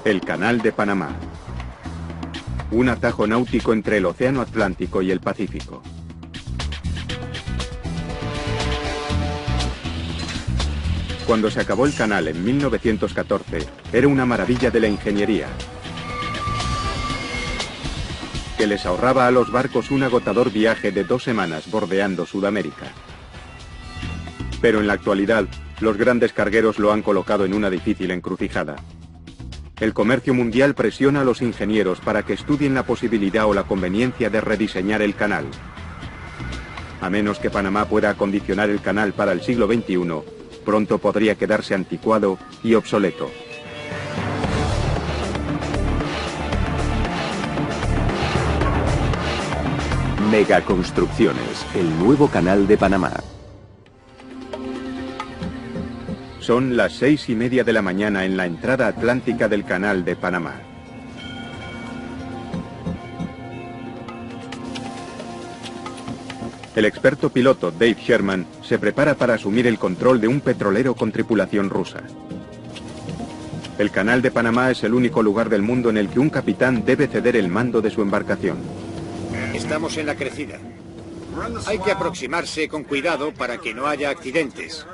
El Canal de Panamá. Un atajo náutico entre el Océano Atlántico y el Pacífico. Cuando se acabó el canal en 1914, era una maravilla de la ingeniería, que les ahorraba a los barcos un agotador viaje de 2 semanas bordeando Sudamérica. Pero en la actualidad, los grandes cargueros lo han colocado en una difícil encrucijada. El comercio mundial presiona a los ingenieros para que estudien la posibilidad o la conveniencia de rediseñar el canal. A menos que Panamá pueda acondicionar el canal para el siglo XXI, pronto podría quedarse anticuado y obsoleto. Megaconstrucciones, el nuevo canal de Panamá. Son las 6:30 de la mañana en la entrada atlántica del Canal de Panamá. El experto piloto Dave Sherman se prepara para asumir el control de un petrolero con tripulación rusa. El Canal de Panamá es el único lugar del mundo en el que un capitán debe ceder el mando de su embarcación. Estamos en la crecida. Hay que aproximarse con cuidado para que no haya accidentes.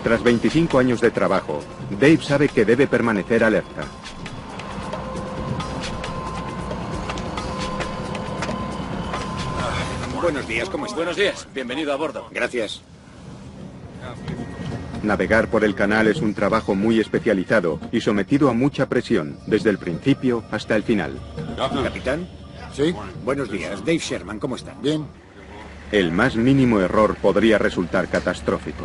Tras 25 años de trabajo, Dave sabe que debe permanecer alerta. Buenos días, ¿cómo estás? Buenos días, bienvenido a bordo. Gracias. Navegar por el canal es un trabajo muy especializado y sometido a mucha presión, desde el principio hasta el final. ¿Capitán? Sí. Buenos días, Dave Sherman, ¿cómo está? Bien. El más mínimo error podría resultar catastrófico.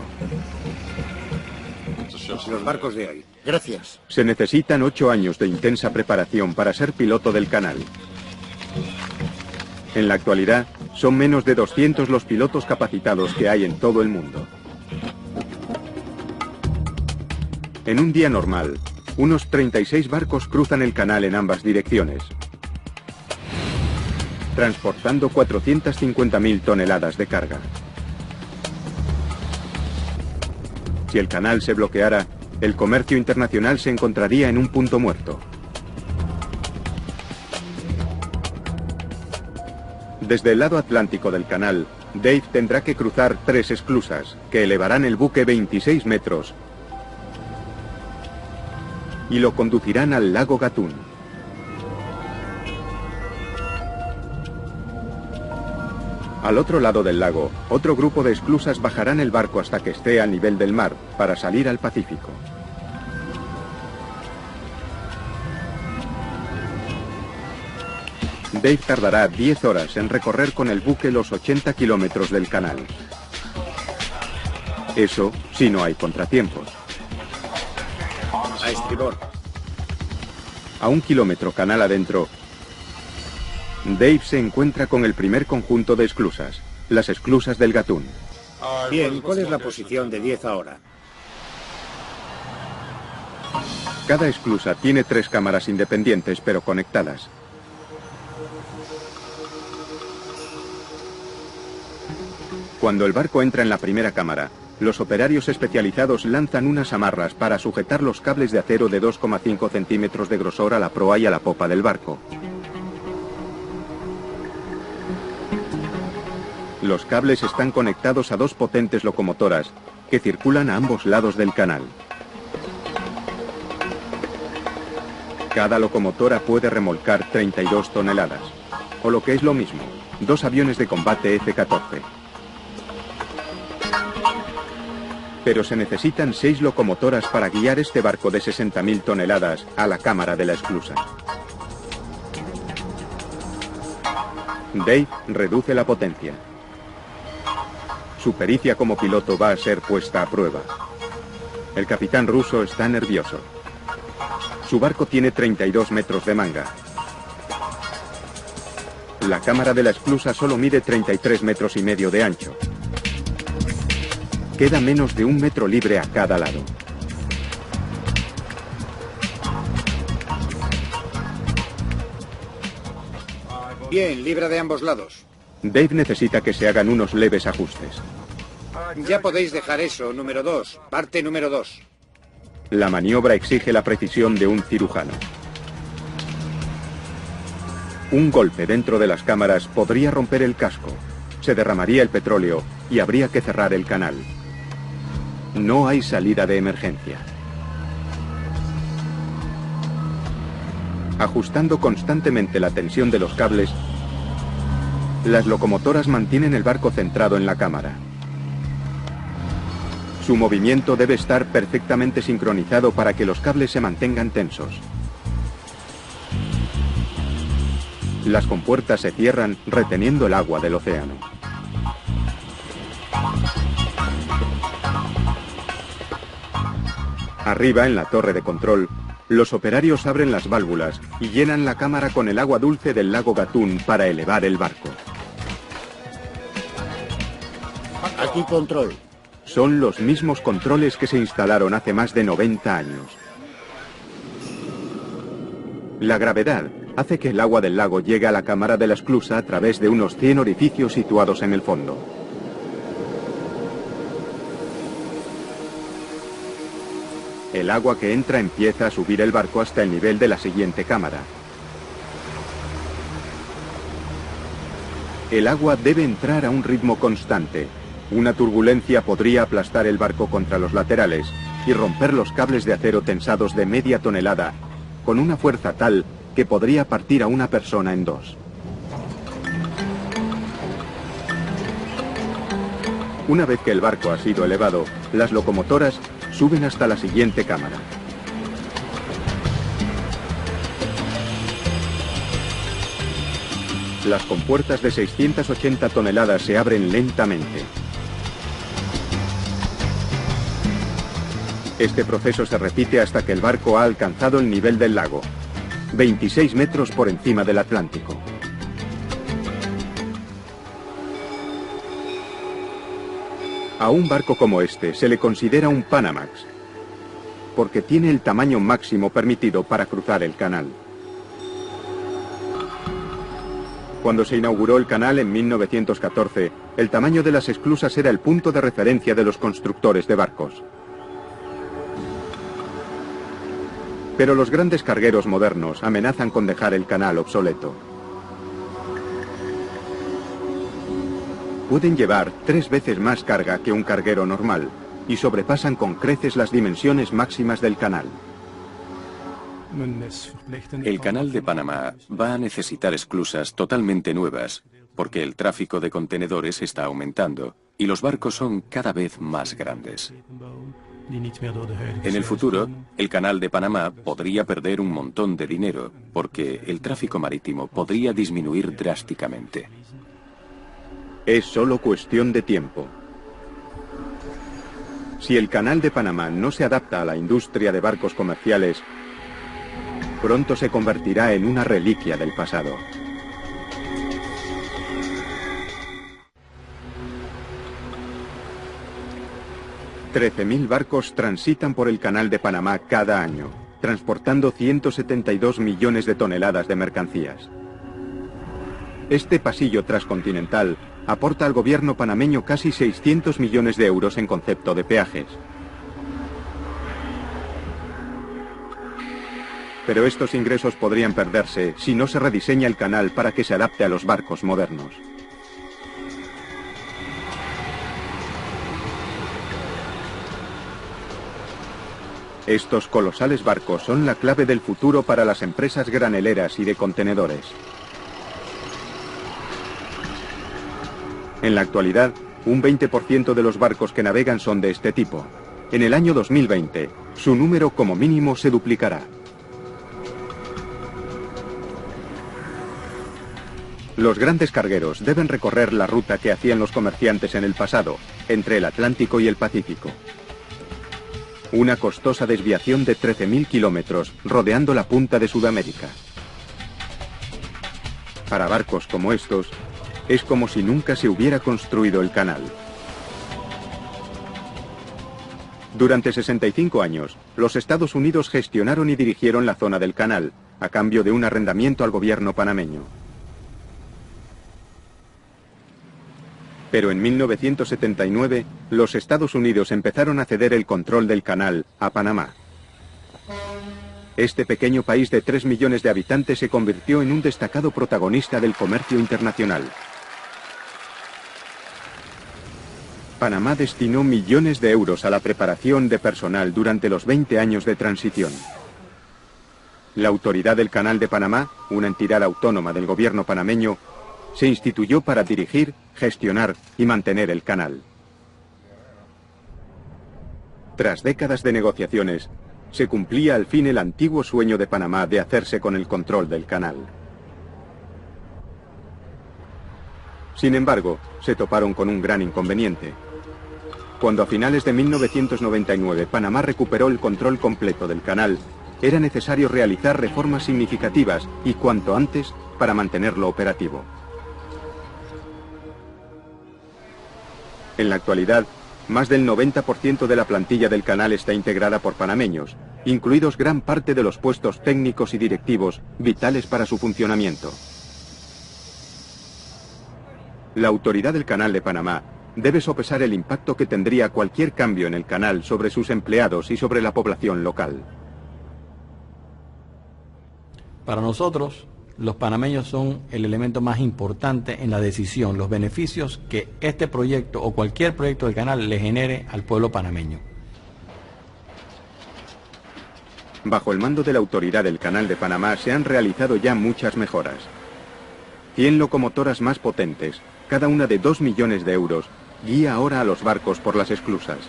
Los barcos de hoy. Gracias. Se necesitan 8 años de intensa preparación para ser piloto del canal. En la actualidad, son menos de 200 los pilotos capacitados que hay en todo el mundo. En un día normal, unos 36 barcos cruzan el canal en ambas direcciones, transportando 450.000 toneladas de carga. Si el canal se bloqueara, el comercio internacional se encontraría en un punto muerto. Desde el lado atlántico del canal, Dave tendrá que cruzar 3 esclusas, que elevarán el buque 26 metros y lo conducirán al lago Gatún. Al otro lado del lago, otro grupo de esclusas bajarán el barco hasta que esté a nivel del mar, para salir al Pacífico. Dave tardará 10 horas en recorrer con el buque los 80 kilómetros del canal. Eso si no hay contratiempos. A estribor. A 1 kilómetro canal adentro, Dave se encuentra con el primer conjunto de esclusas, las esclusas del Gatún. Bien, ¿cuál es la posición de 10 ahora? Cada esclusa tiene 3 cámaras independientes pero conectadas. Cuando el barco entra en la primera cámara, los operarios especializados lanzan unas amarras para sujetar los cables de acero de 2,5 centímetros de grosor a la proa y a la popa del barco. Los cables están conectados a 2 potentes locomotoras que circulan a ambos lados del canal. Cada locomotora puede remolcar 32 toneladas, o lo que es lo mismo, 2 aviones de combate F-14. Pero se necesitan 6 locomotoras para guiar este barco de 60.000 toneladas a la cámara de la esclusa. Dave reduce la potencia. Su pericia como piloto va a ser puesta a prueba. El capitán ruso está nervioso. Su barco tiene 32 metros de manga. La cámara de la esclusa solo mide 33 metros y medio de ancho. Queda menos de 1 metro libre a cada lado. Bien, libra de ambos lados. Dave necesita que se hagan unos leves ajustes. Ya podéis dejar eso, número 2. Parte número 2. La maniobra exige la precisión de un cirujano. Un golpe dentro de las cámaras podría romper el casco, se derramaría el petróleo y habría que cerrar el canal. No hay salida de emergencia. Ajustando constantemente la tensión de los cables, las locomotoras mantienen el barco centrado en la cámara. Su movimiento debe estar perfectamente sincronizado para que los cables se mantengan tensos. Las compuertas se cierran reteniendo el agua del océano. Arriba, en la torre de control, los operarios abren las válvulas y llenan la cámara con el agua dulce del lago Gatún para elevar el barco. Aquí control. Son los mismos controles que se instalaron hace más de 90 años. La gravedad hace que el agua del lago llegue a la cámara de la esclusa a través de unos 100 orificios situados en el fondo. El agua que entra empieza a subir el barco hasta el nivel de la siguiente cámara. El agua debe entrar a un ritmo constante. Una turbulencia podría aplastar el barco contra los laterales y romper los cables de acero tensados de media tonelada, con una fuerza tal que podría partir a una persona en dos. Una vez que el barco ha sido elevado, las locomotoras suben hasta la siguiente cámara. Las compuertas de 680 toneladas se abren lentamente. Este proceso se repite hasta que el barco ha alcanzado el nivel del lago, 26 metros por encima del Atlántico. A un barco como este se le considera un Panamax, porque tiene el tamaño máximo permitido para cruzar el canal. Cuando se inauguró el canal en 1914, el tamaño de las esclusas era el punto de referencia de los constructores de barcos. Pero los grandes cargueros modernos amenazan con dejar el canal obsoleto. Pueden llevar 3 veces más carga que un carguero normal y sobrepasan con creces las dimensiones máximas del canal. El canal de Panamá va a necesitar esclusas totalmente nuevas, porque el tráfico de contenedores está aumentando y los barcos son cada vez más grandes. En el futuro, el canal de Panamá podría perder un montón de dinero, porque el tráfico marítimo podría disminuir drásticamente. Es solo cuestión de tiempo. Si el canal de Panamá no se adapta a la industria de barcos comerciales, pronto se convertirá en una reliquia del pasado. $13.000 barcos transitan por el canal de Panamá cada año, transportando 172 millones de toneladas de mercancías. Este pasillo transcontinental aporta al gobierno panameño casi 600 millones de euros en concepto de peajes. Pero estos ingresos podrían perderse si no se rediseña el canal para que se adapte a los barcos modernos. Estos colosales barcos son la clave del futuro para las empresas graneleras y de contenedores. En la actualidad, un 20% de los barcos que navegan son de este tipo. En el año 2020, su número como mínimo se duplicará. Los grandes cargueros deben recorrer la ruta que hacían los comerciantes en el pasado, entre el Atlántico y el Pacífico. Una costosa desviación de 13.000 kilómetros rodeando la punta de Sudamérica. Para barcos como estos, es como si nunca se hubiera construido el canal. Durante 65 años, los Estados Unidos gestionaron y dirigieron la zona del canal, a cambio de un arrendamiento al gobierno panameño. Pero en 1979, los Estados Unidos empezaron a ceder el control del canal a Panamá. este pequeño país de 3 millones de habitantes se convirtió en un destacado protagonista del comercio internacional. Panamá destinó millones de euros a la preparación de personal durante los 20 años de transición. La Autoridad del Canal de Panamá, una entidad autónoma del gobierno panameño, se instituyó para dirigir, gestionar y mantener el canal. Tras décadas de negociaciones, se cumplía al fin el antiguo sueño de Panamá de hacerse con el control del canal. Sin embargo, se toparon con un gran inconveniente. Cuando a finales de 1999 Panamá recuperó el control completo del canal, era necesario realizar reformas significativas y cuanto antes para mantenerlo operativo. En la actualidad, más del 90% de la plantilla del canal está integrada por panameños, incluidos gran parte de los puestos técnicos y directivos vitales para su funcionamiento. La Autoridad del Canal de Panamá debe sopesar el impacto que tendría cualquier cambio en el canal sobre sus empleados y sobre la población local. Para nosotros, los panameños son el elemento más importante en la decisión, los beneficios que este proyecto o cualquier proyecto del canal le genere al pueblo panameño. Bajo el mando de la Autoridad del Canal de Panamá se han realizado ya muchas mejoras. 100 locomotoras más potentes, cada una de 2 millones de euros, guía ahora a los barcos por las esclusas.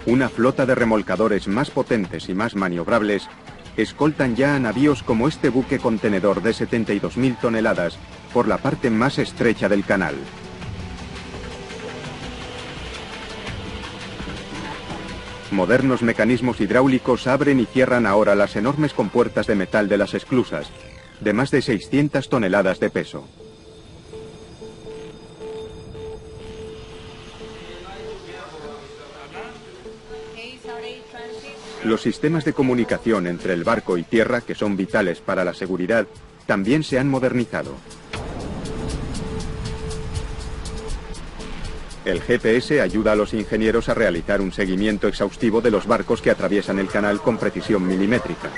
Una flota de remolcadores más potentes y más maniobrables escoltan ya a navíos como este buque contenedor de 72.000 toneladas por la parte más estrecha del canal. Modernos mecanismos hidráulicos abren y cierran ahora las enormes compuertas de metal de las esclusas, de más de 600 toneladas de peso. Los sistemas de comunicación entre el barco y tierra, que son vitales para la seguridad, también se han modernizado. El GPS ayuda a los ingenieros a realizar un seguimiento exhaustivo de los barcos que atraviesan el canal con precisión milimétrica.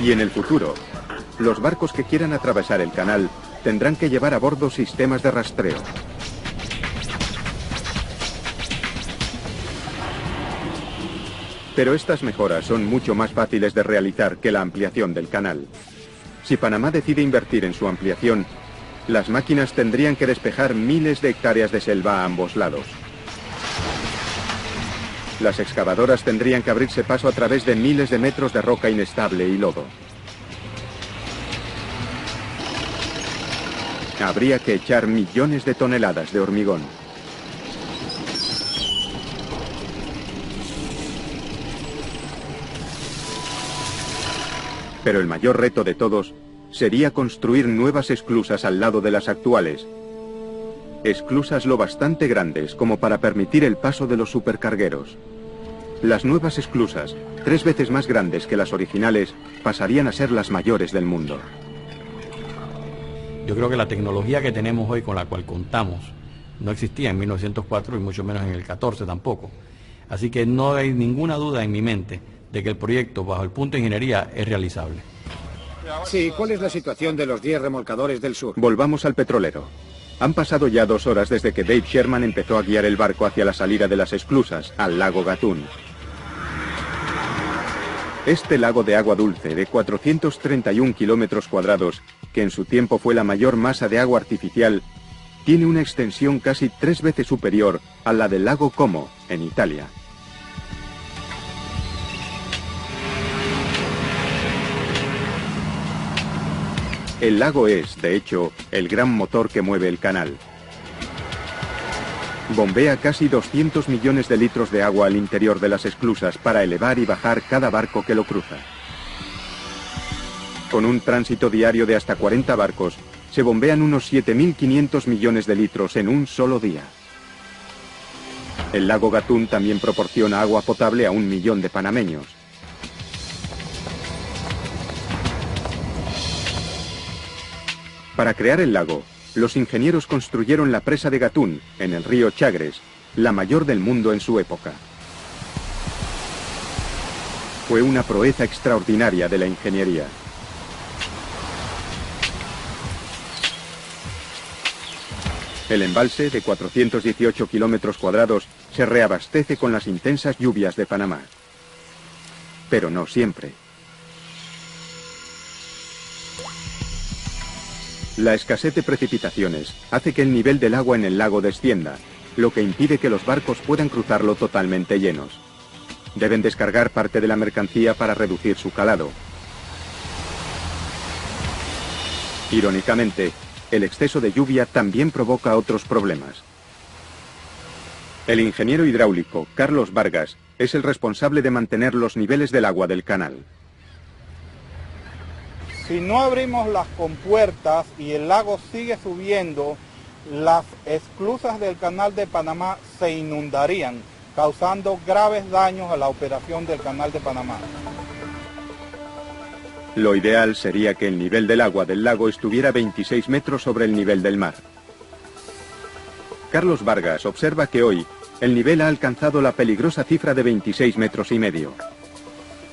Y en el futuro, los barcos que quieran atravesar el canal tendrán que llevar a bordo sistemas de rastreo. Pero estas mejoras son mucho más fáciles de realizar que la ampliación del canal. Si Panamá decide invertir en su ampliación, las máquinas tendrían que despejar miles de hectáreas de selva a ambos lados. Las excavadoras tendrían que abrirse paso a través de miles de metros de roca inestable y lodo. Habría que echar millones de toneladas de hormigón. Pero el mayor reto de todos sería construir nuevas esclusas al lado de las actuales. Esclusas lo bastante grandes como para permitir el paso de los supercargueros. Las nuevas esclusas, 3 veces más grandes que las originales, pasarían a ser las mayores del mundo. Yo creo que la tecnología que tenemos hoy, con la cual contamos, no existía en 1904 y mucho menos en el 14 tampoco. Así que no hay ninguna duda en mi mente de que el proyecto, bajo el punto de ingeniería, es realizable. Sí, ¿cuál es la situación de los 10 remolcadores del sur? Volvamos al petrolero. Han pasado ya 2 horas desde que Dave Sherman empezó a guiar el barco hacia la salida de las esclusas, al lago Gatún. Este lago de agua dulce, de 431 kilómetros cuadrados, que en su tiempo fue la mayor masa de agua artificial, tiene una extensión casi 3 veces superior a la del lago Como, en Italia. El lago es, de hecho, el gran motor que mueve el canal. Bombea casi 200 millones de litros de agua al interior de las esclusas para elevar y bajar cada barco que lo cruza. Con un tránsito diario de hasta 40 barcos, se bombean unos 7.500 millones de litros en un solo día. El lago Gatún también proporciona agua potable a 1 millón de panameños. Para crear el lago, los ingenieros construyeron la presa de Gatún, en el río Chagres, la mayor del mundo en su época. Fue una proeza extraordinaria de la ingeniería. El embalse, de 418 kilómetros cuadrados, se reabastece con las intensas lluvias de Panamá. Pero no siempre. La escasez de precipitaciones hace que el nivel del agua en el lago descienda, lo que impide que los barcos puedan cruzarlo totalmente llenos. Deben descargar parte de la mercancía para reducir su calado. Irónicamente, el exceso de lluvia también provoca otros problemas. El ingeniero hidráulico, Carlos Vargas, es el responsable de mantener los niveles del agua del canal. Si no abrimos las compuertas y el lago sigue subiendo, las esclusas del canal de Panamá se inundarían, causando graves daños a la operación del canal de Panamá. Lo ideal sería que el nivel del agua del lago estuviera 26 metros sobre el nivel del mar. Carlos Vargas observa que hoy el nivel ha alcanzado la peligrosa cifra de 26 metros y medio.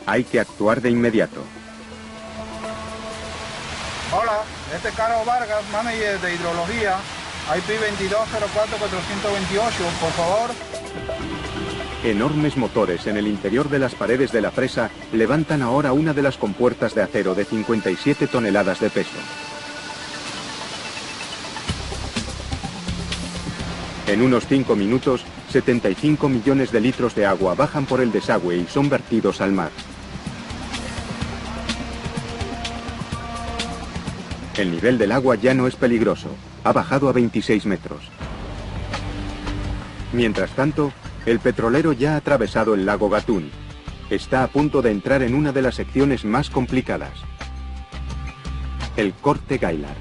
Hay que actuar de inmediato. Hola, este es Carlos Vargas, manager de hidrología, IP 2204-428, por favor. Enormes motores en el interior de las paredes de la presa levantan ahora una de las compuertas de acero de 57 toneladas de peso. En unos 5 minutos, 75 millones de litros de agua bajan por el desagüe y son vertidos al mar. El nivel del agua ya no es peligroso, ha bajado a 26 metros. Mientras tanto, el petrolero ya ha atravesado el lago Gatún. Está a punto de entrar en una de las secciones más complicadas. El Corte Gailar.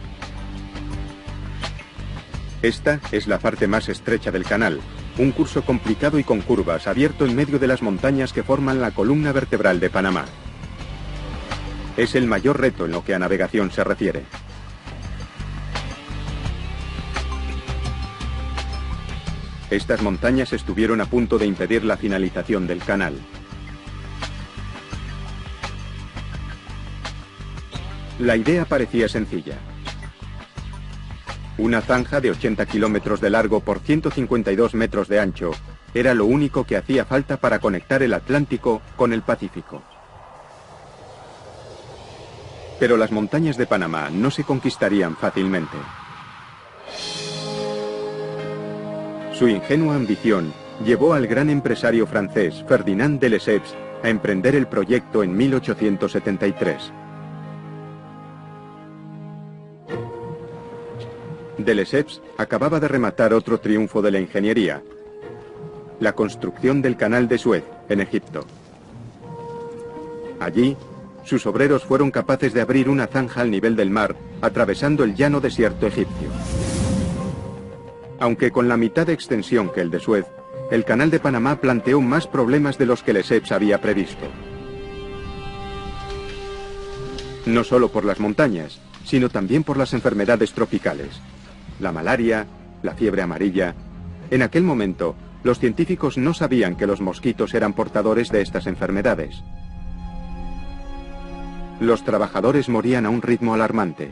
Esta es la parte más estrecha del canal, un curso complicado y con curvas, abierto en medio de las montañas que forman la columna vertebral de Panamá. Es el mayor reto en lo que a navegación se refiere. Estas montañas estuvieron a punto de impedir la finalización del canal. La idea parecía sencilla. Una zanja de 80 kilómetros de largo por 152 metros de ancho era lo único que hacía falta para conectar el Atlántico con el Pacífico. Pero las montañas de Panamá no se conquistarían fácilmente. Su ingenua ambición llevó al gran empresario francés Ferdinand de Lesseps a emprender el proyecto en 1873. De Lesseps acababa de rematar otro triunfo de la ingeniería, la construcción del Canal de Suez, en Egipto. Allí, sus obreros fueron capaces de abrir una zanja al nivel del mar, atravesando el llano desierto egipcio. Aunque con la mitad de extensión que el de Suez, el Canal de Panamá planteó más problemas de los que Lesseps había previsto. No solo por las montañas, sino también por las enfermedades tropicales. La malaria, la fiebre amarilla. En aquel momento, los científicos no sabían que los mosquitos eran portadores de estas enfermedades. Los trabajadores morían a un ritmo alarmante.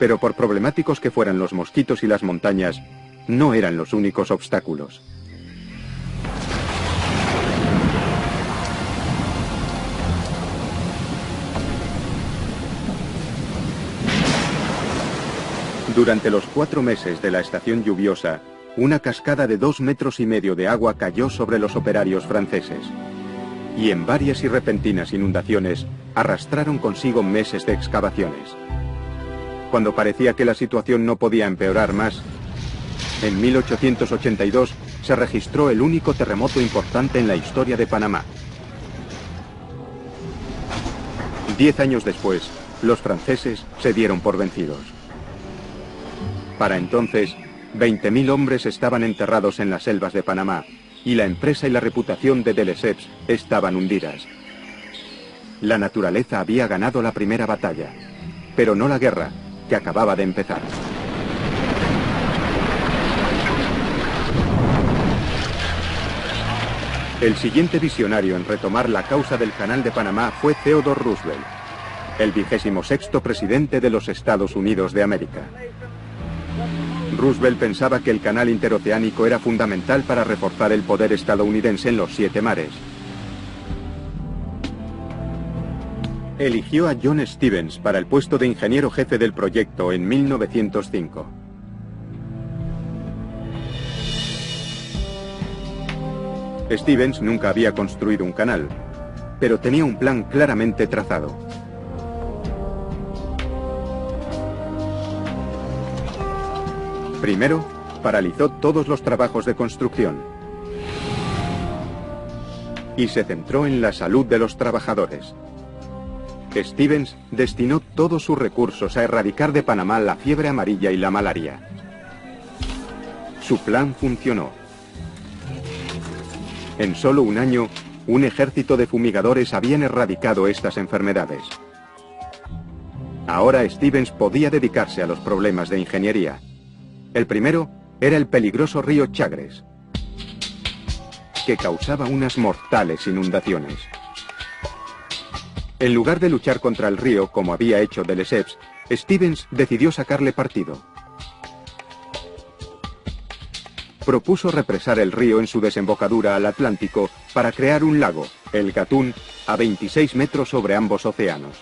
Pero por problemáticos que fueran los mosquitos y las montañas, no eran los únicos obstáculos. Durante los 4 meses de la estación lluviosa, una cascada de 2,5 metros de agua cayó sobre los operarios franceses. Y en varias y repentinas inundaciones arrastraron consigo meses de excavaciones. Cuando parecía que la situación no podía empeorar más, en 1882 se registró el único terremoto importante en la historia de Panamá. 10 años después, los franceses se dieron por vencidos. Para entonces, 20.000 hombres estaban enterrados en las selvas de Panamá, y la empresa y la reputación de Lesseps estaban hundidas. La naturaleza había ganado la primera batalla, pero no la guerra, que acababa de empezar. El siguiente visionario en retomar la causa del Canal de Panamá fue Theodore Roosevelt, el 26º presidente de los Estados Unidos de América. Roosevelt pensaba que el canal interoceánico era fundamental para reforzar el poder estadounidense en los 7 mares. Eligió a John Stevens para el puesto de ingeniero jefe del proyecto en 1905. Stevens nunca había construido un canal, pero tenía un plan claramente trazado. Primero, paralizó todos los trabajos de construcción y se centró en la salud de los trabajadores. Stevens destinó todos sus recursos a erradicar de Panamá la fiebre amarilla y la malaria. Su plan funcionó. En solo un año, un ejército de fumigadores habían erradicado estas enfermedades. Ahora Stevens podía dedicarse a los problemas de ingeniería. El primero era el peligroso río Chagres, que causaba unas mortales inundaciones. En lugar de luchar contra el río, como había hecho de Lesseps, Stevens decidió sacarle partido. Propuso represar el río en su desembocadura al Atlántico para crear un lago, el Gatún, a 26 metros sobre ambos océanos.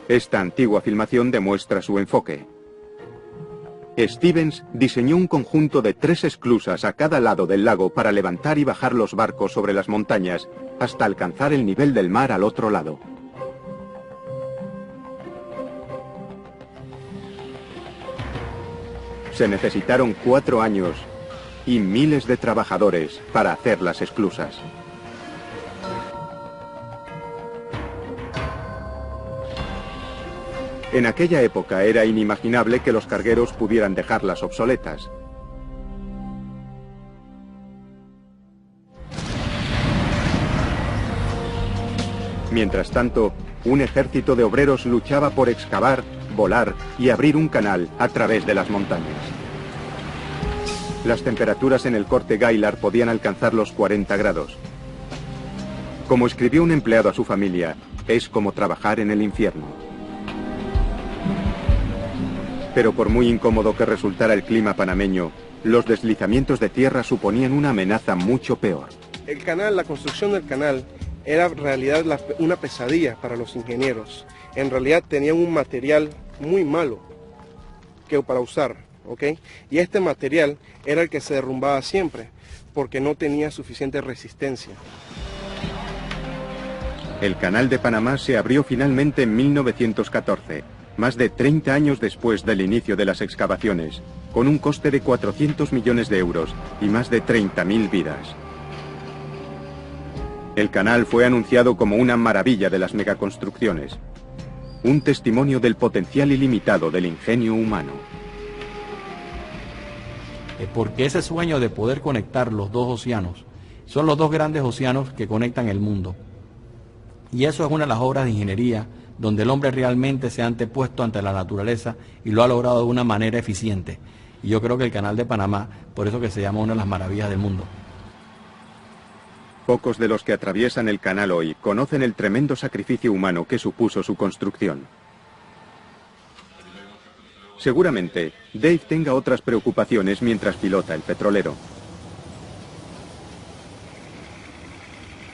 Esta antigua filmación demuestra su enfoque. Stevens diseñó un conjunto de 3 esclusas a cada lado del lago para levantar y bajar los barcos sobre las montañas hasta alcanzar el nivel del mar al otro lado. Se necesitaron 4 años y miles de trabajadores para hacer las esclusas. En aquella época era inimaginable que los cargueros pudieran dejarlas obsoletas. Mientras tanto, un ejército de obreros luchaba por excavar, volar y abrir un canal a través de las montañas. Las temperaturas en el corte Gaillard podían alcanzar los 40 grados. Como escribió un empleado a su familia, es como trabajar en el infierno. Pero por muy incómodo que resultara el clima panameño, los deslizamientos de tierra suponían una amenaza mucho peor. El canal, la construcción del canal, era en realidad una pesadilla para los ingenieros. En realidad tenían un material muy malo para usar, ¿ok? Y este material era el que se derrumbaba siempre, porque no tenía suficiente resistencia. El Canal de Panamá se abrió finalmente en 1914. Más de 30 años después del inicio de las excavaciones, con un coste de 400 millones de euros y más de 30.000 vidas. El canal fue anunciado como una maravilla de las megaconstrucciones, un testimonio del potencial ilimitado del ingenio humano. Porque ese sueño de poder conectar los 2 océanos, son los 2 grandes océanos que conectan el mundo. Y eso es una de las obras de ingeniería donde el hombre realmente se ha antepuesto ante la naturaleza y lo ha logrado de una manera eficiente. Y yo creo que el Canal de Panamá, por eso que se llama una de las maravillas del mundo. Pocos de los que atraviesan el canal hoy conocen el tremendo sacrificio humano que supuso su construcción. Seguramente, Dave tenga otras preocupaciones mientras pilota el petrolero.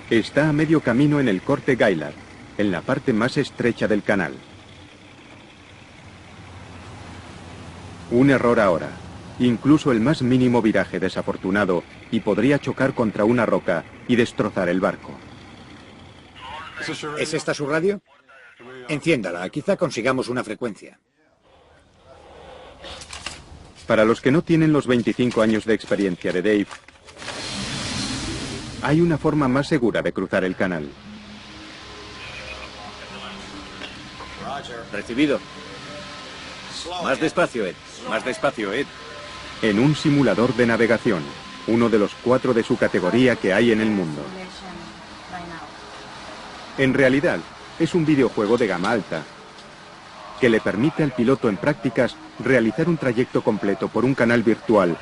Está a medio camino en el corte Gaillard, en la parte más estrecha del canal. Un error ahora, incluso el más mínimo viraje desafortunado, y podría chocar contra una roca y destrozar el barco. ¿Es esta su radio? Enciéndala, quizá consigamos una frecuencia. Para los que no tienen los 25 años de experiencia de Dave, hay una forma más segura de cruzar el canal. Recibido. Más despacio, Ed. Más despacio, Ed. En un simulador de navegación, uno de los 4 de su categoría que hay en el mundo. En realidad, es un videojuego de gama alta, que le permite al piloto en prácticas realizar un trayecto completo por un canal virtual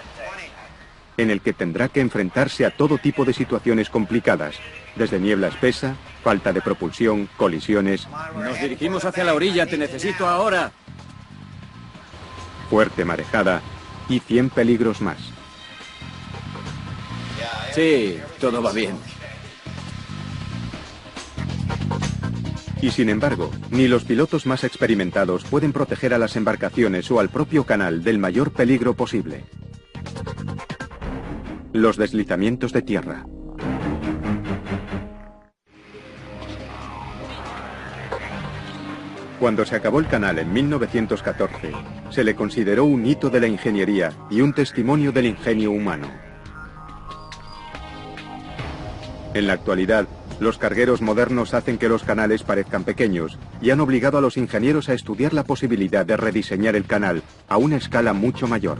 en el que tendrá que enfrentarse a todo tipo de situaciones complicadas, desde niebla espesa, falta de propulsión, colisiones. Nos dirigimos hacia la orilla, te necesito ahora. Fuerte marejada y 100 peligros más. Sí, todo va bien. Y sin embargo, ni los pilotos más experimentados pueden proteger a las embarcaciones o al propio canal del mayor peligro posible: los deslizamientos de tierra. Cuando se acabó el canal en 1914, se le consideró un hito de la ingeniería y un testimonio del ingenio humano. En la actualidad, los cargueros modernos hacen que los canales parezcan pequeños y han obligado a los ingenieros a estudiar la posibilidad de rediseñar el canal a una escala mucho mayor.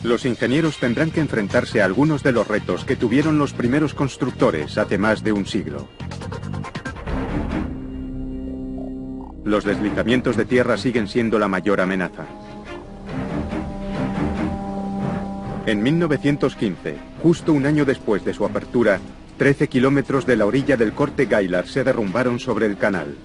Los ingenieros tendrán que enfrentarse a algunos de los retos que tuvieron los primeros constructores hace más de un siglo. Los deslizamientos de tierra siguen siendo la mayor amenaza. En 1915, justo un año después de su apertura, 13 kilómetros de la orilla del Corte Gaillard se derrumbaron sobre el canal.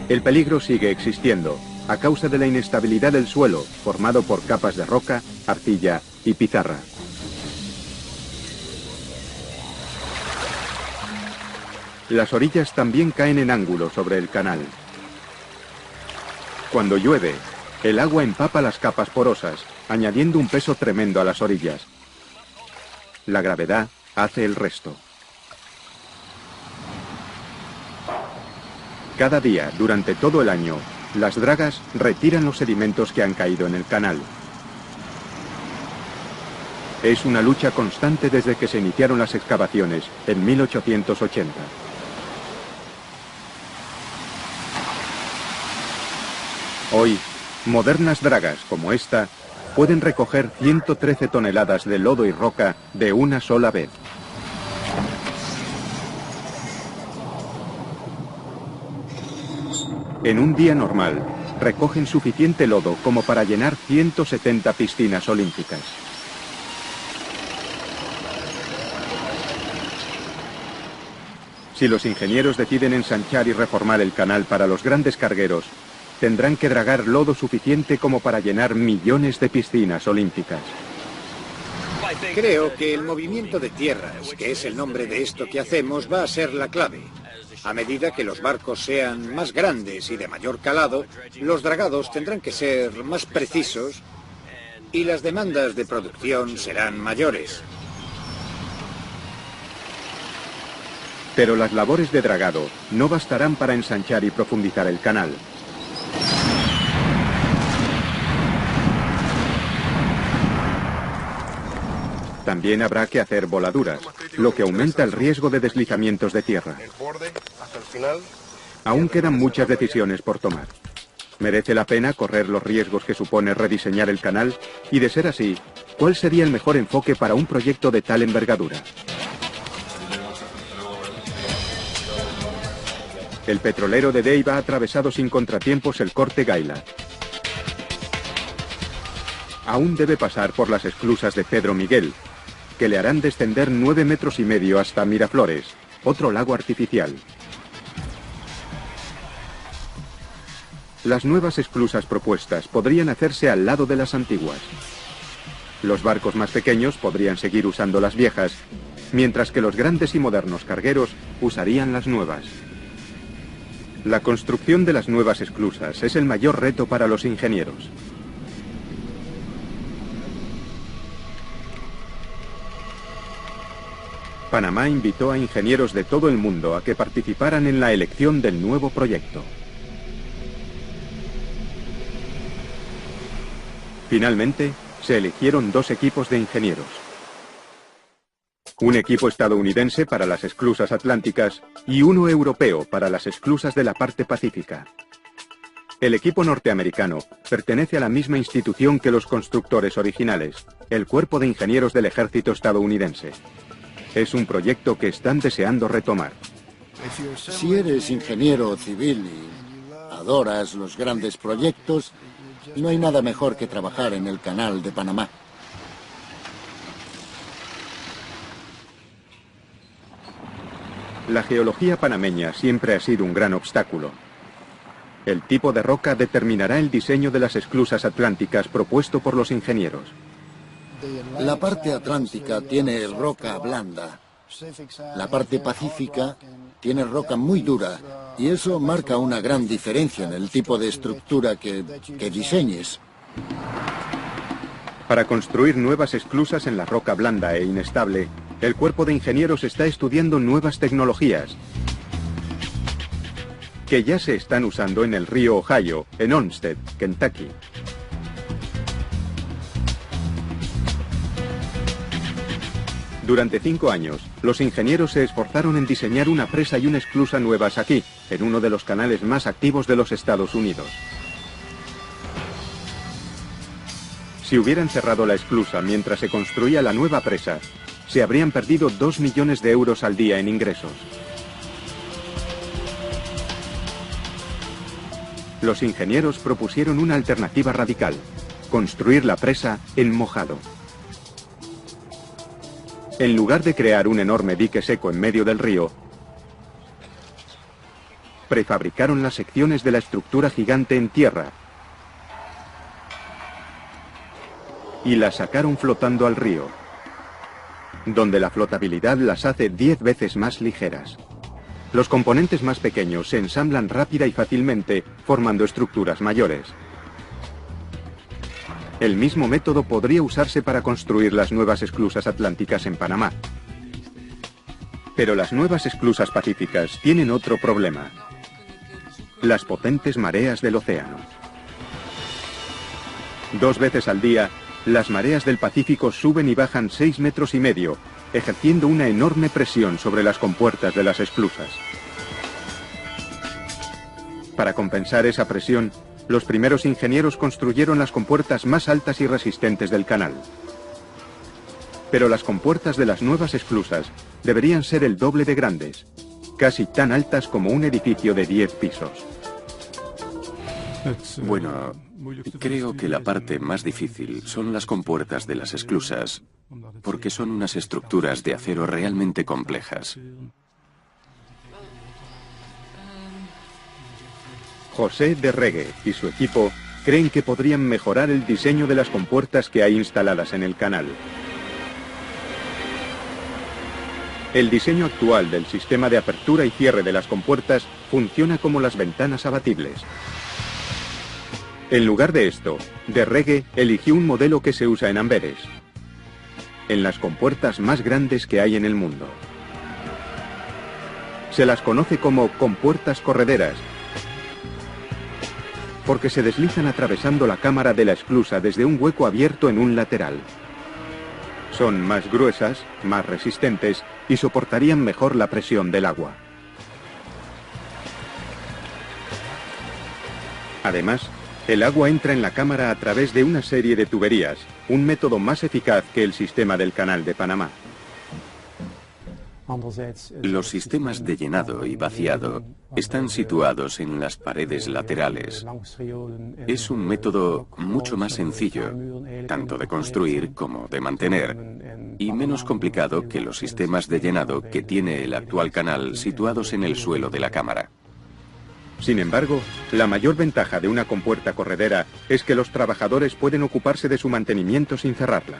El peligro sigue existiendo, a causa de la inestabilidad del suelo, formado por capas de roca, arcilla y pizarra. Las orillas también caen en ángulo sobre el canal. Cuando llueve, el agua empapa las capas porosas, añadiendo un peso tremendo a las orillas. La gravedad hace el resto. Cada día, durante todo el año, las dragas retiran los sedimentos que han caído en el canal. Es una lucha constante desde que se iniciaron las excavaciones en 1880. Hoy, modernas dragas como esta pueden recoger 113 toneladas de lodo y roca de una sola vez. En un día normal, recogen suficiente lodo como para llenar 170 piscinas olímpicas. Si los ingenieros deciden ensanchar y reformar el canal para los grandes cargueros, tendrán que dragar lodo suficiente como para llenar millones de piscinas olímpicas. Creo que el movimiento de tierras, que es el nombre de esto que hacemos, va a ser la clave. A medida que los barcos sean más grandes y de mayor calado, los dragados tendrán que ser más precisos y las demandas de producción serán mayores. Pero las labores de dragado no bastarán para ensanchar y profundizar el canal. También habrá que hacer voladuras, lo que aumenta el riesgo de deslizamientos de tierra. Aún quedan muchas decisiones por tomar. ¿Merece la pena correr los riesgos que supone rediseñar el canal? Y de ser así, ¿cuál sería el mejor enfoque para un proyecto de tal envergadura? El petrolero de Dave ha atravesado sin contratiempos el Corte Gaillard. Aún debe pasar por las esclusas de Pedro Miguel, que le harán descender 9,5 metros hasta Miraflores, otro lago artificial. Las nuevas esclusas propuestas podrían hacerse al lado de las antiguas. Los barcos más pequeños podrían seguir usando las viejas, mientras que los grandes y modernos cargueros usarían las nuevas. La construcción de las nuevas esclusas es el mayor reto para los ingenieros. Panamá invitó a ingenieros de todo el mundo a que participaran en la elección del nuevo proyecto. Finalmente, se eligieron 2 equipos de ingenieros. Un equipo estadounidense para las esclusas atlánticas y uno europeo para las esclusas de la parte pacífica. El equipo norteamericano pertenece a la misma institución que los constructores originales, el Cuerpo de Ingenieros del Ejército estadounidense. Es un proyecto que están deseando retomar. Si eres ingeniero civil y adoras los grandes proyectos, No hay nada mejor que trabajar en el Canal de Panamá. La geología panameña siempre ha sido un gran obstáculo. El tipo de roca determinará el diseño de las esclusas atlánticas propuesto por los ingenieros. La parte atlántica tiene roca blanda. La parte pacífica tiene roca muy dura y eso marca una gran diferencia en el tipo de estructura que diseñes. Para construir nuevas esclusas en la roca blanda e inestable, el cuerpo de ingenieros está estudiando nuevas tecnologías que ya se están usando en el río Ohio, en Olmsted, Kentucky. Durante 5 años, los ingenieros se esforzaron en diseñar una presa y una esclusa nuevas aquí, en uno de los canales más activos de los Estados Unidos. Si hubieran cerrado la esclusa mientras se construía la nueva presa, se habrían perdido 2 millones de euros al día en ingresos. Los ingenieros propusieron una alternativa radical: construir la presa en mojado. En lugar de crear un enorme dique seco en medio del río, prefabricaron las secciones de la estructura gigante en tierra y las sacaron flotando al río, donde la flotabilidad las hace 10 veces más ligeras. Los componentes más pequeños se ensamblan rápida y fácilmente, formando estructuras mayores. El mismo método podría usarse para construir las nuevas esclusas atlánticas en Panamá. Pero las nuevas esclusas pacíficas tienen otro problema: las potentes mareas del océano. 2 veces al día, las mareas del Pacífico suben y bajan 6,5 metros, ejerciendo una enorme presión sobre las compuertas de las esclusas. Para compensar esa presión, los primeros ingenieros construyeron las compuertas más altas y resistentes del canal. Pero las compuertas de las nuevas esclusas deberían ser el doble de grandes, casi tan altas como un edificio de 10 pisos. Bueno, creo que la parte más difícil son las compuertas de las esclusas, porque son unas estructuras de acero realmente complejas. José de Regue y su equipo creen que podrían mejorar el diseño de las compuertas que hay instaladas en el canal. El diseño actual del sistema de apertura y cierre de las compuertas funciona como las ventanas abatibles. En lugar de esto, de Regue eligió un modelo que se usa en Amberes, en las compuertas más grandes que hay en el mundo. Se las conoce como compuertas correderas, porque se deslizan atravesando la cámara de la esclusa desde un hueco abierto en un lateral. Son más gruesas, más resistentes y soportarían mejor la presión del agua. Además, el agua entra en la cámara a través de una serie de tuberías, un método más eficaz que el sistema del Canal de Panamá. Los sistemas de llenado y vaciado están situados en las paredes laterales. Es un método mucho más sencillo, tanto de construir como de mantener, y menos complicado que los sistemas de llenado que tiene el actual canal situados en el suelo de la cámara. Sin embargo, la mayor ventaja de una compuerta corredera es que los trabajadores pueden ocuparse de su mantenimiento sin cerrarla.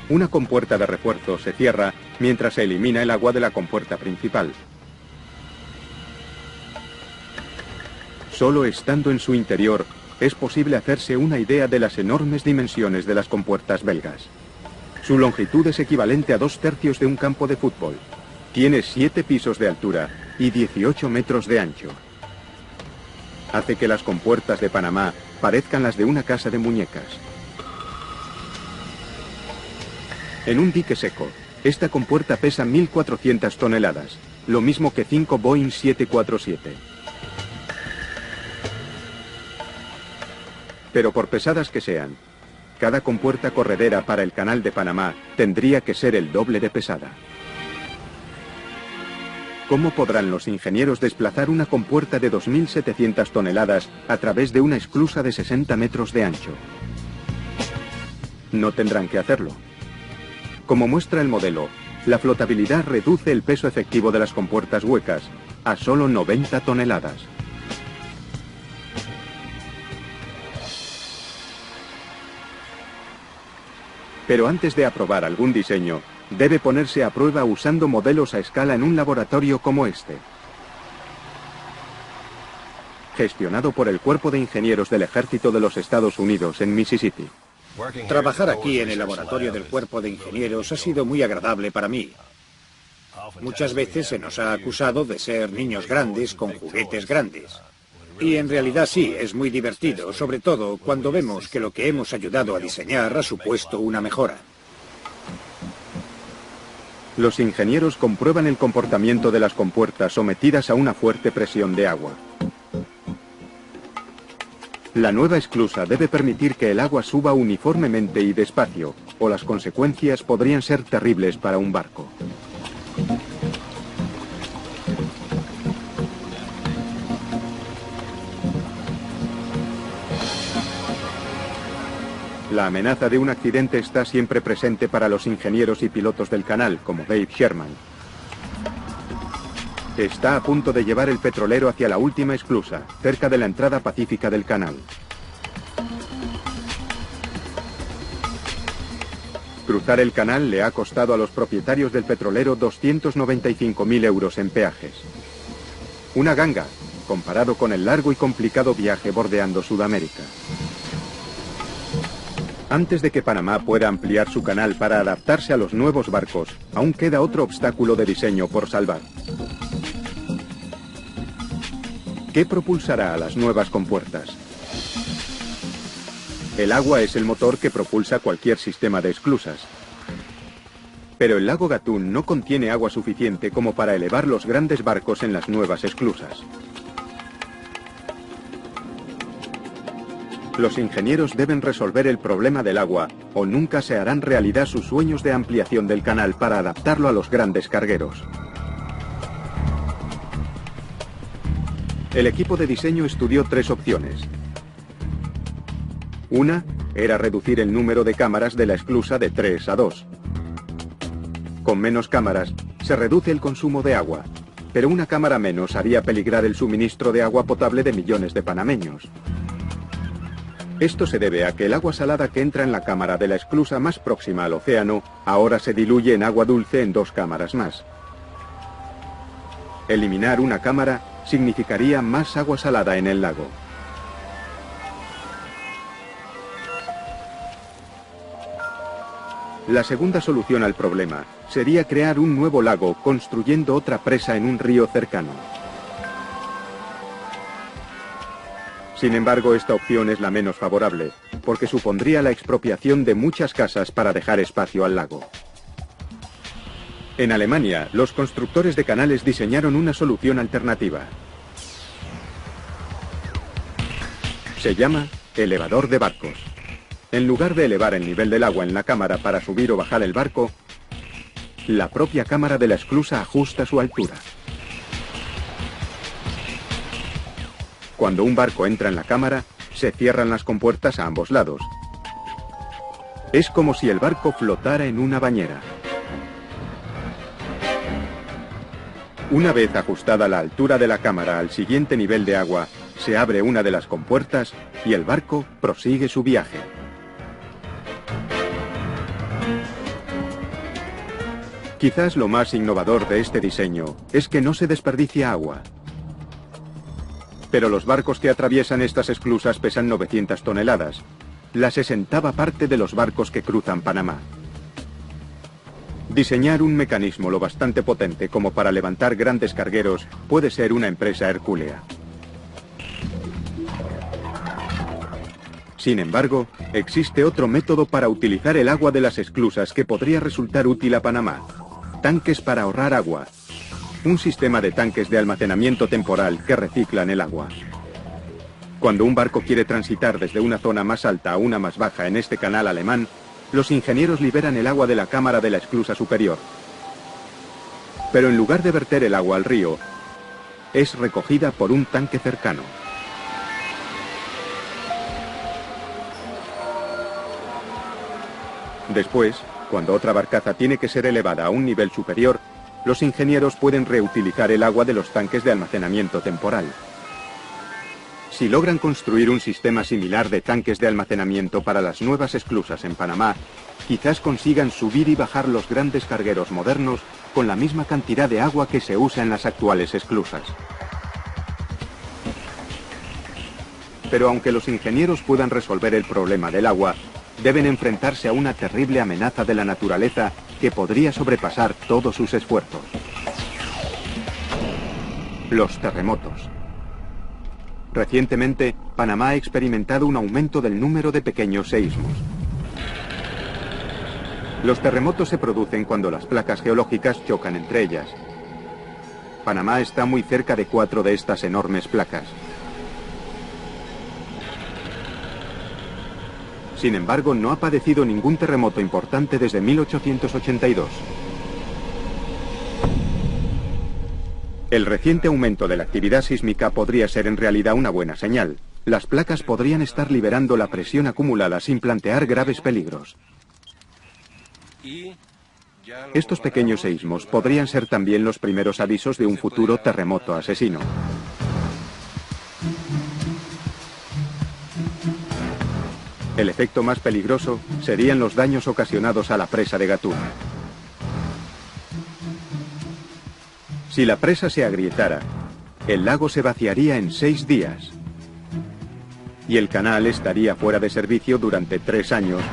Una compuerta de refuerzo se cierra mientras se elimina el agua de la compuerta principal. Solo estando en su interior es posible hacerse una idea de las enormes dimensiones de las compuertas belgas. Su longitud es equivalente a 2/3 de un campo de fútbol. Tiene 7 pisos de altura y 18 metros de ancho. Hace que las compuertas de Panamá parezcan las de una casa de muñecas. En un dique seco, esta compuerta pesa 1.400 toneladas, lo mismo que 5 Boeing 747. Pero por pesadas que sean, cada compuerta corredera para el Canal de Panamá tendría que ser el doble de pesada. ¿Cómo podrán los ingenieros desplazar una compuerta de 2.700 toneladas a través de una esclusa de 60 metros de ancho? No tendrán que hacerlo. Como muestra el modelo, la flotabilidad reduce el peso efectivo de las compuertas huecas a solo 90 toneladas. Pero antes de aprobar algún diseño, debe ponerse a prueba usando modelos a escala en un laboratorio como este. Gestionado por el Cuerpo de Ingenieros del Ejército de los Estados Unidos en Mississippi. Trabajar aquí en el laboratorio del Cuerpo de Ingenieros ha sido muy agradable para mí. Muchas veces se nos ha acusado de ser niños grandes con juguetes grandes. Y en realidad sí, es muy divertido, sobre todo cuando vemos que lo que hemos ayudado a diseñar ha supuesto una mejora. Los ingenieros comprueban el comportamiento de las compuertas sometidas a una fuerte presión de agua. La nueva esclusa debe permitir que el agua suba uniformemente y despacio, o las consecuencias podrían ser terribles para un barco. La amenaza de un accidente está siempre presente para los ingenieros y pilotos del canal, como Dave Sherman. Está a punto de llevar el petrolero hacia la última esclusa, cerca de la entrada pacífica del canal. Cruzar el canal le ha costado a los propietarios del petrolero 295.000 euros en peajes. Una ganga, comparado con el largo y complicado viaje bordeando Sudamérica. Antes de que Panamá pueda ampliar su canal para adaptarse a los nuevos barcos, aún queda otro obstáculo de diseño por salvar. ¿Qué propulsará a las nuevas compuertas? El agua es el motor que propulsa cualquier sistema de esclusas. Pero el lago Gatún no contiene agua suficiente como para elevar los grandes barcos en las nuevas esclusas. Los ingenieros deben resolver el problema del agua o nunca se harán realidad sus sueños de ampliación del canal para adaptarlo a los grandes cargueros. El equipo de diseño estudió tres opciones. Una era reducir el número de cámaras de la esclusa de 3 a 2. Con menos cámaras se reduce el consumo de agua, pero una cámara menos haría peligrar el suministro de agua potable de millones de panameños. Esto se debe a que el agua salada que entra en la cámara de la esclusa más próxima al océano ahora se diluye en agua dulce en 2 cámaras más. Eliminar una cámara significaría más agua salada en el lago. La segunda solución al problema sería crear un nuevo lago construyendo otra presa en un río cercano. Sin embargo, esta opción es la menos favorable, porque supondría la expropiación de muchas casas para dejar espacio al lago. En Alemania, los constructores de canales diseñaron una solución alternativa. Se llama elevador de barcos. En lugar de elevar el nivel del agua en la cámara para subir o bajar el barco, la propia cámara de la esclusa ajusta su altura. Cuando un barco entra en la cámara, se cierran las compuertas a ambos lados. Es como si el barco flotara en una bañera. Una vez ajustada la altura de la cámara al siguiente nivel de agua, se abre una de las compuertas y el barco prosigue su viaje. Quizás lo más innovador de este diseño es que no se desperdicia agua. Pero los barcos que atraviesan estas esclusas pesan 900 toneladas, la 60ª parte de los barcos que cruzan Panamá. Diseñar un mecanismo lo bastante potente como para levantar grandes cargueros puede ser una empresa hercúlea. Sin embargo, existe otro método para utilizar el agua de las esclusas que podría resultar útil a Panamá. Tanques para ahorrar agua. Un sistema de tanques de almacenamiento temporal que reciclan el agua. Cuando un barco quiere transitar desde una zona más alta a una más baja en este canal alemán, los ingenieros liberan el agua de la cámara de la esclusa superior. Pero en lugar de verter el agua al río, es recogida por un tanque cercano. Después, cuando otra barcaza tiene que ser elevada a un nivel superior, los ingenieros pueden reutilizar el agua de los tanques de almacenamiento temporal. Si logran construir un sistema similar de tanques de almacenamiento para las nuevas esclusas en Panamá, quizás consigan subir y bajar los grandes cargueros modernos con la misma cantidad de agua que se usa en las actuales esclusas. Pero aunque los ingenieros puedan resolver el problema del agua, deben enfrentarse a una terrible amenaza de la naturaleza que podría sobrepasar todos sus esfuerzos. Los terremotos. Recientemente, Panamá ha experimentado un aumento del número de pequeños seísmos. Los terremotos se producen cuando las placas geológicas chocan entre ellas. Panamá está muy cerca de 4 de estas enormes placas. Sin embargo, no ha padecido ningún terremoto importante desde 1882. El reciente aumento de la actividad sísmica podría ser en realidad una buena señal. Las placas podrían estar liberando la presión acumulada sin plantear graves peligros. Estos pequeños seísmos podrían ser también los primeros avisos de un futuro terremoto asesino. El efecto más peligroso serían los daños ocasionados a la presa de Gatún. Si la presa se agrietara, el lago se vaciaría en 6 días y el canal estaría fuera de servicio durante 3 años,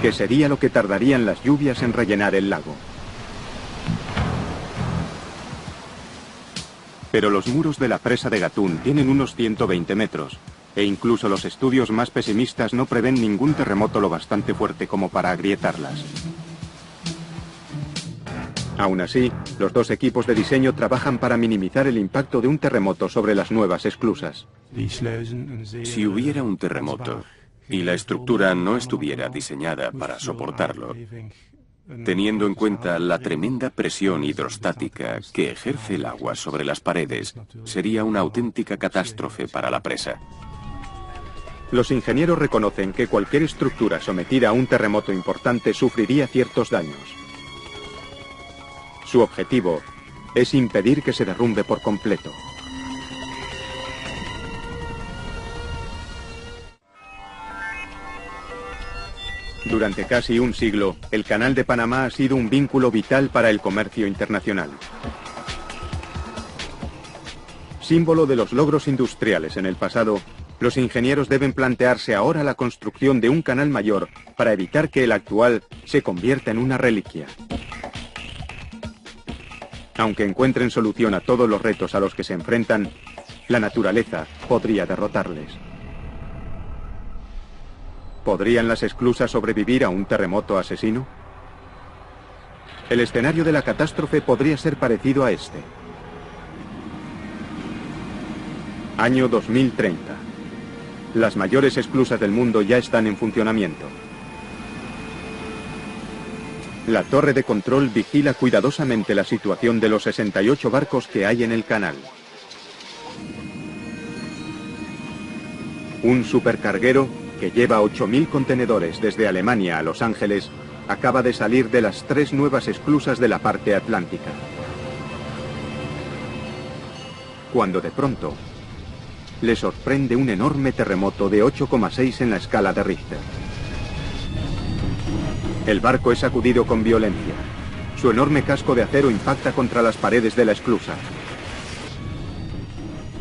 que sería lo que tardarían las lluvias en rellenar el lago. Pero los muros de la presa de Gatún tienen unos 120 metros, e incluso los estudios más pesimistas no prevén ningún terremoto lo bastante fuerte como para agrietarlas. Aún así, los dos equipos de diseño trabajan para minimizar el impacto de un terremoto sobre las nuevas esclusas. Si hubiera un terremoto y la estructura no estuviera diseñada para soportarlo, teniendo en cuenta la tremenda presión hidrostática que ejerce el agua sobre las paredes, sería una auténtica catástrofe para la presa. Los ingenieros reconocen que cualquier estructura sometida a un terremoto importante sufriría ciertos daños. Su objetivo es impedir que se derrumbe por completo. Durante casi un siglo, el Canal de Panamá ha sido un vínculo vital para el comercio internacional. Símbolo de los logros industriales en el pasado, los ingenieros deben plantearse ahora la construcción de un canal mayor para evitar que el actual se convierta en una reliquia. Aunque encuentren solución a todos los retos a los que se enfrentan, la naturaleza podría derrotarles. ¿Podrían las esclusas sobrevivir a un terremoto asesino? El escenario de la catástrofe podría ser parecido a este. Año 2030. Las mayores esclusas del mundo ya están en funcionamiento. La torre de control vigila cuidadosamente la situación de los 68 barcos que hay en el canal. Un supercarguero que lleva 8.000 contenedores desde Alemania a Los Ángeles acaba de salir de las 3 nuevas esclusas de la parte atlántica. Cuando de pronto le sorprende un enorme terremoto de 8,6 en la escala de Richter. El barco es sacudido con violencia. Su enorme casco de acero impacta contra las paredes de la esclusa.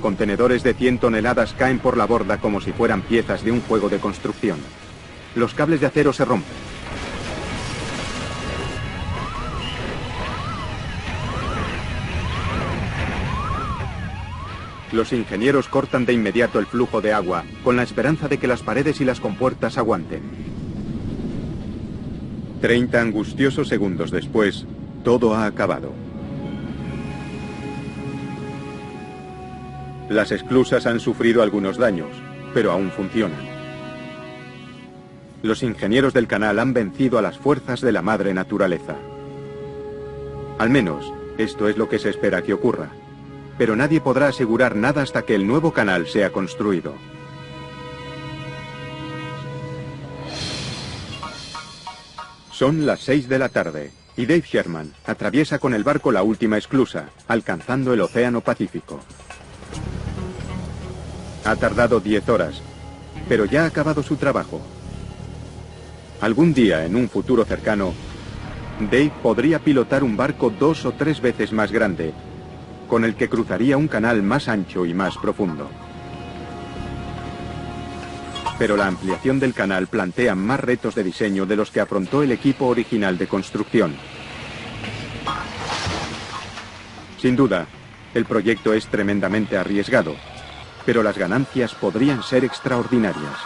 Contenedores de 100 toneladas caen por la borda como si fueran piezas de un juego de construcción. Los cables de acero se rompen. Los ingenieros cortan de inmediato el flujo de agua, con la esperanza de que las paredes y las compuertas aguanten. 30 angustiosos segundos después, todo ha acabado. Las esclusas han sufrido algunos daños, pero aún funcionan. Los ingenieros del canal han vencido a las fuerzas de la madre naturaleza. Al menos, esto es lo que se espera que ocurra. Pero nadie podrá asegurar nada hasta que el nuevo canal sea construido. Son las 6 de la tarde y Dave Sherman atraviesa con el barco la última esclusa, alcanzando el Océano Pacífico. Ha tardado 10 horas, pero ya ha acabado su trabajo. Algún día, en un futuro cercano, Dave podría pilotar un barco 2 o 3 veces más grande, con el que cruzaría un canal más ancho y más profundo. Pero la ampliación del canal plantea más retos de diseño de los que afrontó el equipo original de construcción. Sin duda, el proyecto es tremendamente arriesgado, pero las ganancias podrían ser extraordinarias.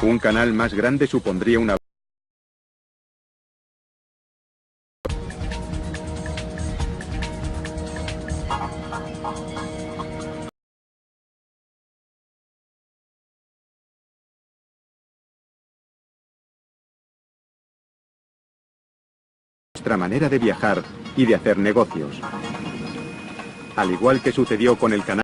Un canal más grande supondría una nuestra manera de viajar y de hacer negocios. Al igual que sucedió con el canal